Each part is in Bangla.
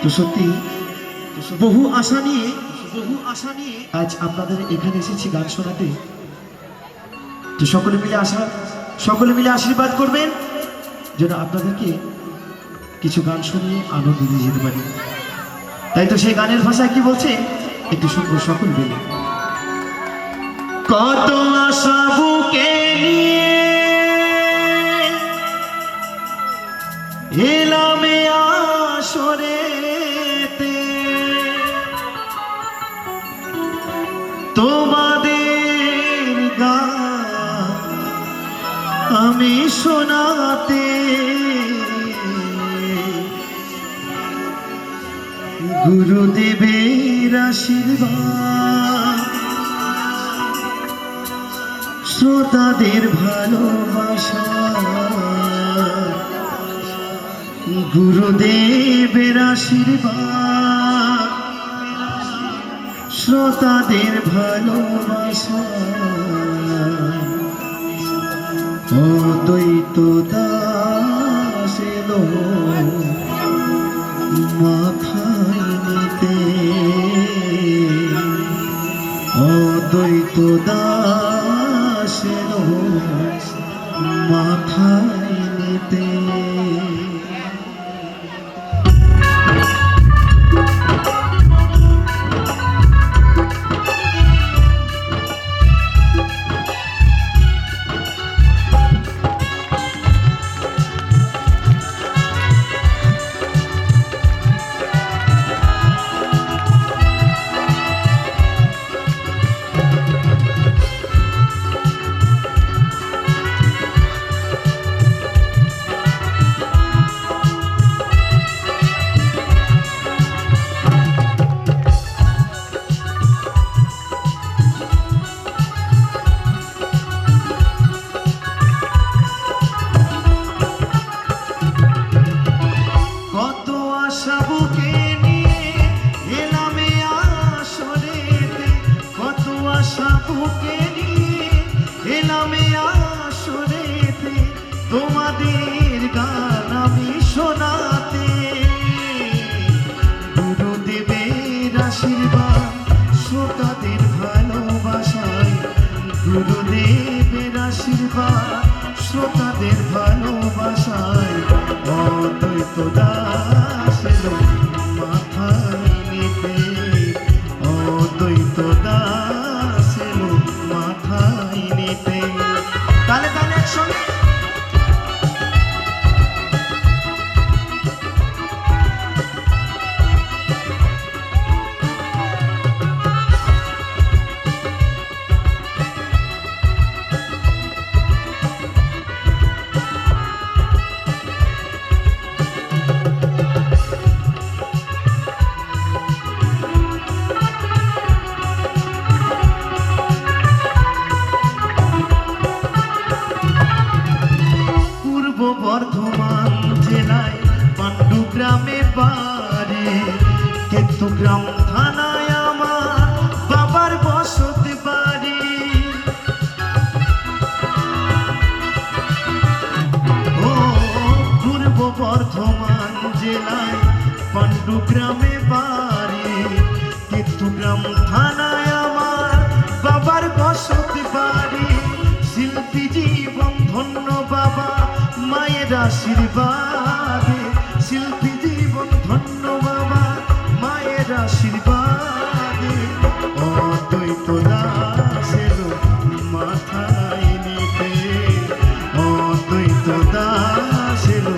তো সত্যি বহু আশা নিয়ে আজ আপনাদের এখানে এসেছি গান শোনাতে। তো সকলে মিলে আশীর্বাদ করবেন যেন আপনাদেরকে কিছু গান শুনিয়ে আনন্দ দিয়ে যেতে পারি। তাই তো সেই গানের ভাষায় কি বলছে একটু শুনবো সকল মিলে। কত আশা বুকে নিয়ে এলামে আসরেতে, তোমাদের গান আমি শোনাতে, গুরুদেবের আশীর্বাদ, শ্রোতাদের ভালোবাসা, গুরুদেবের আশীর্বাদ, শ্রোতাদের ভালোবাসা, অদ্বৈত দাস এলো মাথায় নিতে, অদ্বৈত দাস এলো মাথায় নিতে। তোমাদের গান আমি শোনাতে, গুরুদেবের আশীর্বাদ, শ্রোতাদের ভালোবাসায়, গুরুদেবের আশীর্বাদ, শ্রোতাদের ভালোবাসায়, অদ্বৈত দাস এলো মাথায় নিতে, অদ্বৈত দাস এলো মাথায় নিতে। তাহলে একসঙ্গে বর্ধমান জেলায় পাণ্ডুগ্রামে বাড়ি, কেতুগ্রাম থানায় আমার বাবার বসতি বাড়ি। ও পূর্ব বর্ধমান জেলায় পাণ্ডুগ্রামে বাড়ি, কেতুগ্রাম থানায় আমার বাবার বসতি বাড়ি। শিল্পী জীবন ধন্য বাবা মায়ের আশীর্বাদে, শিল্পী জীবন ধন্য বাবা মায়ের আশীর্বাদে, অদ্বৈত দাস এলো মাথায় নিতে, অদ্বৈত দাস এলো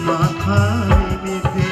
মাথায় নিতে।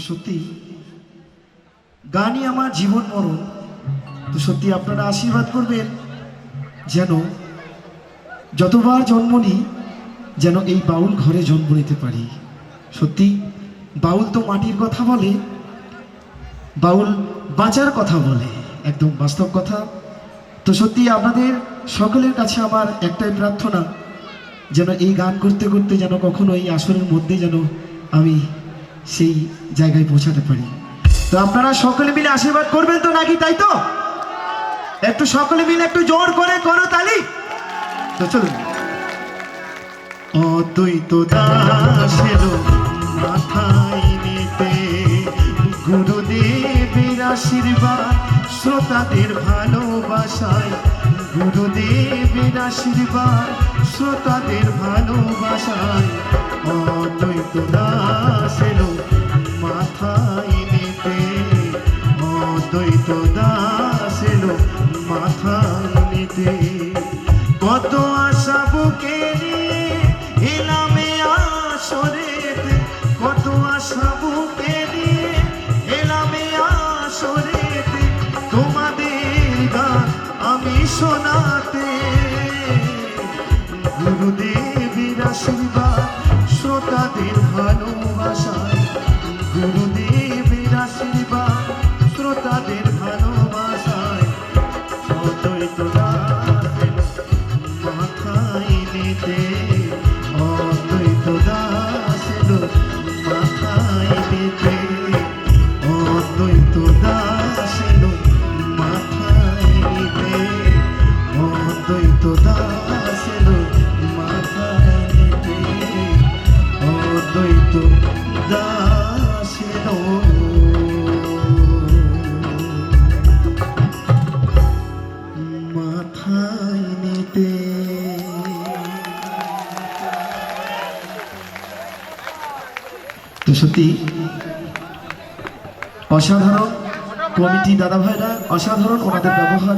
সত্যি গানই আমার জীবন মরণ। তো সত্যি আপনারা আশীর্বাদ করবেন যেন যতবার জন্ম নিই যেন এই বাউল ঘরে জন্ম নিতে পারি। সত্যি বাউল তো মাটির কথা বলে, বাউল বাঁচার কথা বলে, একদম বাস্তব কথা। তো সত্যি আপনাদের সকলের কাছে আমার একটাই প্রার্থনা যেন এই গান করতে করতে যেন কখনো এই আসরের মধ্যে যেন আমি সেই জায়গায় পৌঁছাতে পারি। তো আপনারা সকলে মিলে আশীর্বাদ করবেন তো নাকি, তাই তো? একটু সকলে মিলে একটু জোর করে করো তালি। তো চলুন। অদ্বৈত দাস এলো মাথায় নিতে, গুরুদেবের আশীর্বাদ শ্রোতাদের ভালোবাসায়, গুরুদেবের আশীর্বাদ শ্রোতাদের ভালোবাসায়, অদ্বৈত দাস এলো মাথায় নিতে, অদ্বৈত দাস এলো মাথায় নিতে। কত আশা বুকে নিয়ে এলামে আসরেতে, কত আশা বুকে নিয়ে এলামে আসরেতে, তোমাদের গান আমি শোনাতে, গুরুদেবের আশীর্বাদ শ্রোতাদের ভালোবাসায়, গুরুদেবের আশীর্বাদ শ্রোতাদের ভালোবাসায়, অদ্বৈত দাস এলো মাথায় নিতে, অদ্বৈত দাস এলো মাথায় নিতে, অদ্বৈত দাস এলো মাথায় নিতে, অদ্বৈত দাস এলো মাথায় নিতে, অদ্বৈত দাস এলো মাথায় নিতে। তো সত্যি অসাধারণ কমিটি দাদা ভাইরা, অসাধারণ ওনাদের ব্যবহার।